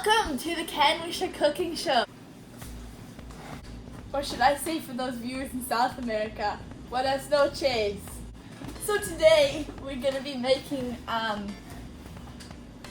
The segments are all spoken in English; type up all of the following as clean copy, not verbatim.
Welcome to the Canwisha Cooking Show. Or should I say for those viewers in South America, buenas noches. So today we're going to be making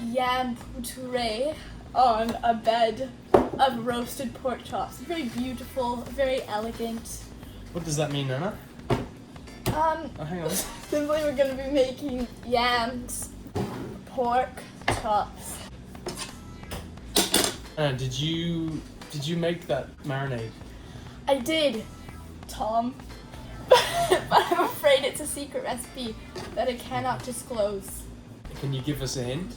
yam puree on a bed of roasted pork chops. Very beautiful, very elegant. What does that mean, Anna? Oh, hang on. Simply we're going to be making yams, pork chops. Anna, did you make that marinade? I did, Tom. But I'm afraid it's a secret recipe that I cannot disclose. Can you give us a hint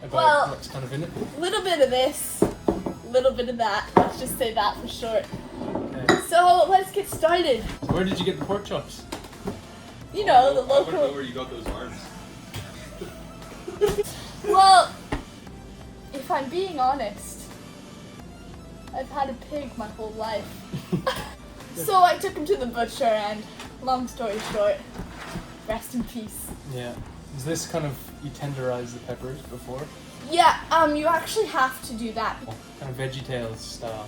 about what's kind of in it? A little bit of this, a little bit of that. Let's just say that for short. Okay. So let's get started. Where did you get the pork chops? You know, the I want to know local. where you got those arms. Well, if I'm being honest, I've had a pig my whole life. So I took him to the butcher and, long story short, rest in peace. Yeah. Is this kind of, you tenderize the peppers before? Yeah, you actually have to do that. Kind of VeggieTales style.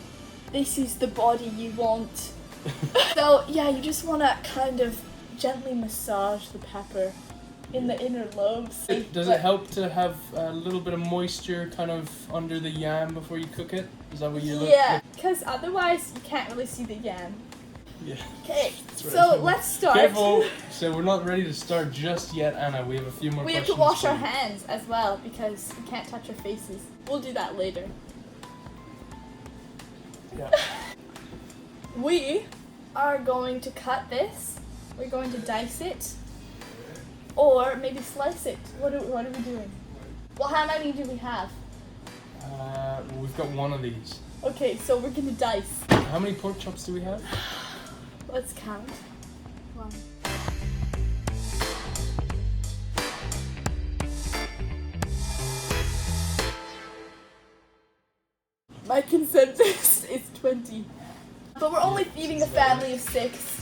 This is the body you want. So yeah, you just want to kind of gently massage the pepper in the inner lobes. Does it help to have a little bit of moisture kind of under the yam before you cook it? Is that what you look? Yeah, because otherwise you can't really see the yam. Yeah. Okay, That's right. so let's start. Careful. So we're not ready to start just yet, Anna. We have a few more We have questions. to wash for our you. hands as well because we can't touch our faces. We'll do that later. Yeah. We are going to cut this. We're going to dice it. Or maybe slice it. What are we doing? Well, how many do we have? Well, we've got one of these. Okay, so we're going to dice. How many pork chops do we have? Let's count. 1. My consensus is 20. But we're only feeding a family of 6.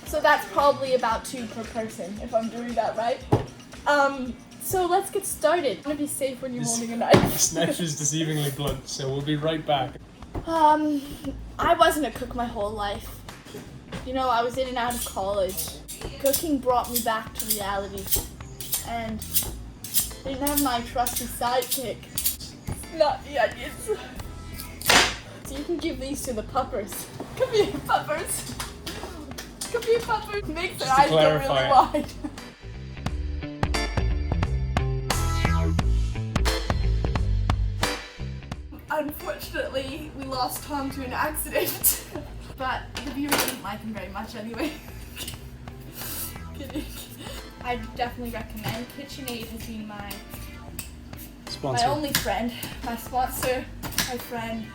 So that's probably about 2 per person, if I'm doing that right. So let's get started. I'm gonna be safe when you're holding a knife. This knife is deceivingly blunt, so we'll be right back. I wasn't a cook my whole life. You know, I was in and out of college. Cooking brought me back to reality. And I didn't have my trusty sidekick. Not the onions. So you can give these to the puppers. Come here, puppers. Come here, puppers. Make their eyes go really wide. Unfortunately, we lost Tom to an accident. But the viewers didn't like him very much anyway. Kidding. I definitely recommend. KitchenAid has been my only friend, my sponsor, my friend.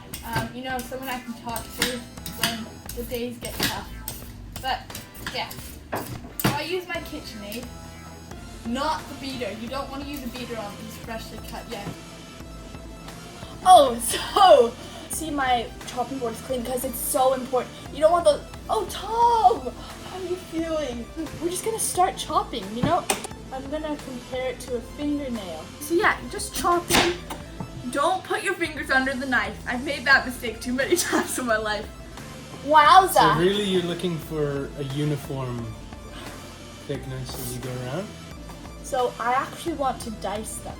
You know, someone I can talk to when the days get tough. But yeah, so I use my KitchenAid, not the beater. You don't want to use a beater on these freshly cut yam. Oh, so see, my chopping board is clean because it's so important. You don't want the. Oh, Tom, how are you feeling? We're just gonna start chopping. You know, I'm gonna compare it to a fingernail. So yeah, just chopping. Don't put your fingers under the knife. I've made that mistake too many times in my life. Wowza! So really, you're looking for a uniform thickness as you go around? So I actually want to dice them.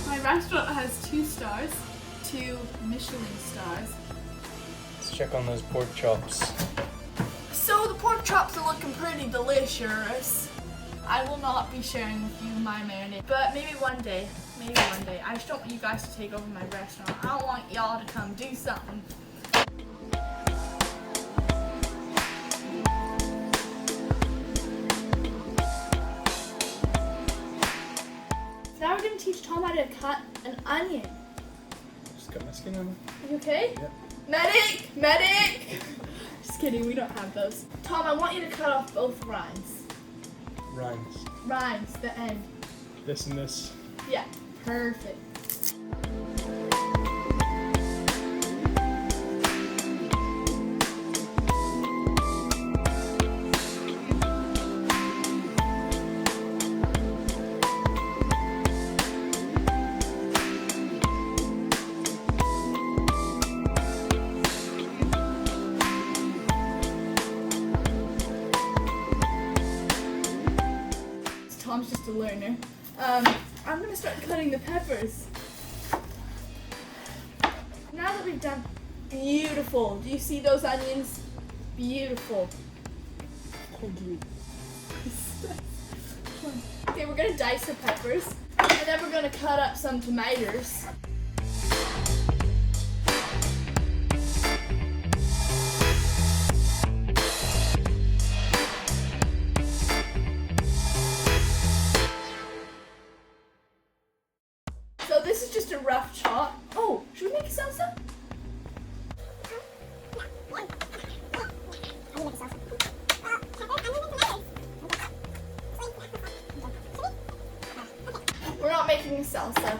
My restaurant has 2 stars, 2 Michelin stars. Let's check on those pork chops. So the pork chops are looking pretty delicious. I will not be sharing with you my marinade, but maybe one day. Maybe one day. I just don't want you guys to take over my restaurant. I don't want y'all to come do something. Now we're going to teach Tom how to cut an onion. Just got my skin on it. You okay? Yep. Medic! Medic! Just kidding, we don't have those. Tom, I want you to cut off both rinds. Rinds. Rinds, the end. This and this. Yeah, perfect. Tom's just a learner. I'm gonna start cutting the peppers. Now that we've done, beautiful. Do you see those onions? Beautiful. Okay, we're gonna dice the peppers, and then we're gonna cut up some tomatoes. So this is just a rough chop. Oh, should we make a salsa? We're not making a salsa.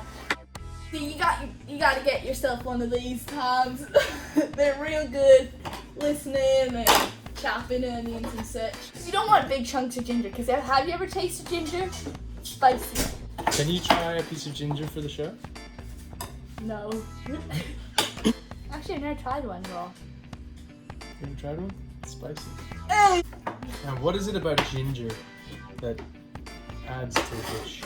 See, you gotta get yourself one of these, Toms. They're real good listening and chopping onions and such. You don't want big chunks of ginger, because have you ever tasted ginger? Spicy. Can you try a piece of ginger for the show? No. Actually, I've never tried one raw. You ever tried one? It's spicy. And what is it about ginger that adds to the dish?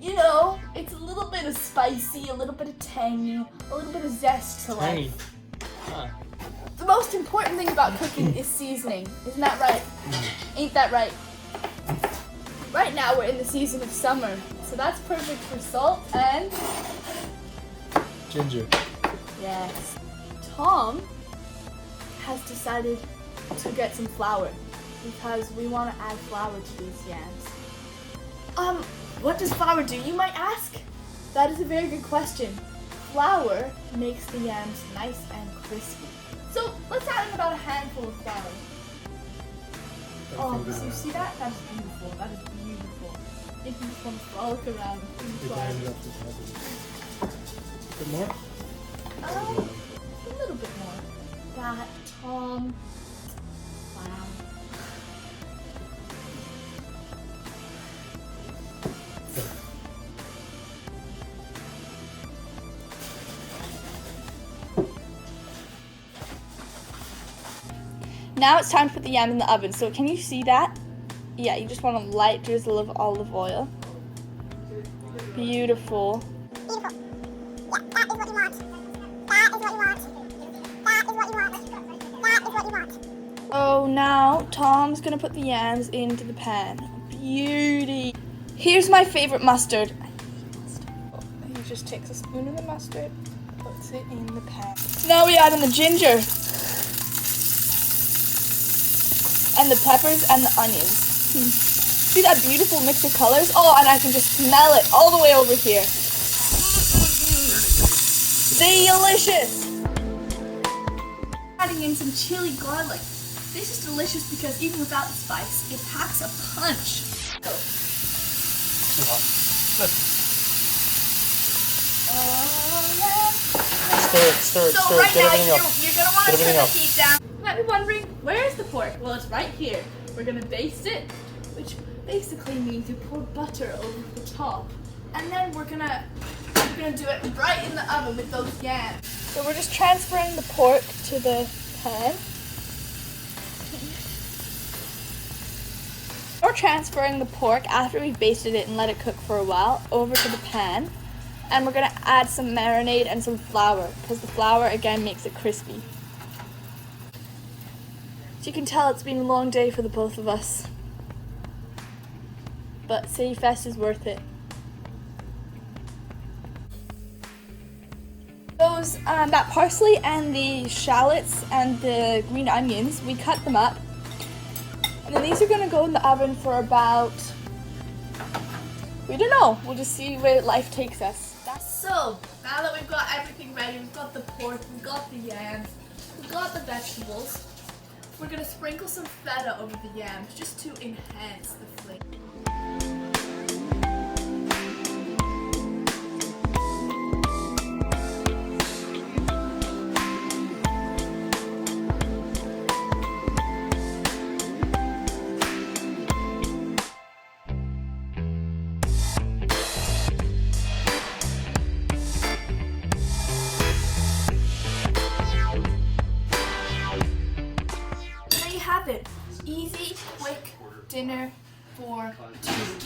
You know, it's a little bit of spicy, a little bit of tangy, a little bit of zest to Tangy. life. Ah. The most important thing about cooking is seasoning. Isn't that right? Ain't that right? Right now we're in the season of summer, so that's perfect for salt and Ginger. yes. Tom has decided to get some flour because we want to add flour to these yams. What does flour do, you might ask? That is a very good question. Flour makes the yams nice and crispy. So let's add in about a handful of flour. Oh, so you see that? That is beautiful. That is beautiful. It can just want to frolic around in the flour. A bit more? A little bit more. That, Tom. Wow. Now it's time to put the yam in the oven. So can you see that? Yeah, you just want a light drizzle of olive oil. Beautiful. Beautiful. Yeah, that is what you want. That is what you want. That is what you want. That is what you want. Oh, now Tom's gonna put the yams into the pan. Beauty. Here's my favorite mustard. He just takes a spoon of the mustard, puts it in the pan. Now we add in the ginger. And the peppers and the onions. See that beautiful mix of colors? Oh, and I can just smell it all the way over here. Delicious! Adding in some chili garlic. This is delicious because even without the spice, it packs a punch. Too hot. Oh, yeah. Stir it, So right get now, everything up. you're going to want to Get turn everything the up. heat down. You might be wondering, where is the pork? Well, it's right here. We're going to baste it, which basically means you pour butter over the top. And then we're gonna do it right in the oven with those yams. So we're just transferring the pork to the pan. We're transferring the pork after we've basted it and let it cook for a while over to the pan. And we're gonna add some marinade and some flour because the flour again makes it crispy. So you can tell it's been a long day for the both of us. But CITYFEST is worth it. Those, that parsley and the shallots and the green onions, we cut them up. And then these are gonna go in the oven for about, we don't know, we'll just see where life takes us. So, now that we've got everything ready, we've got the pork, we've got the yams, we've got the vegetables, we're gonna sprinkle some feta over the yams just to enhance the flavor. Have it. Easy, quick dinner for two.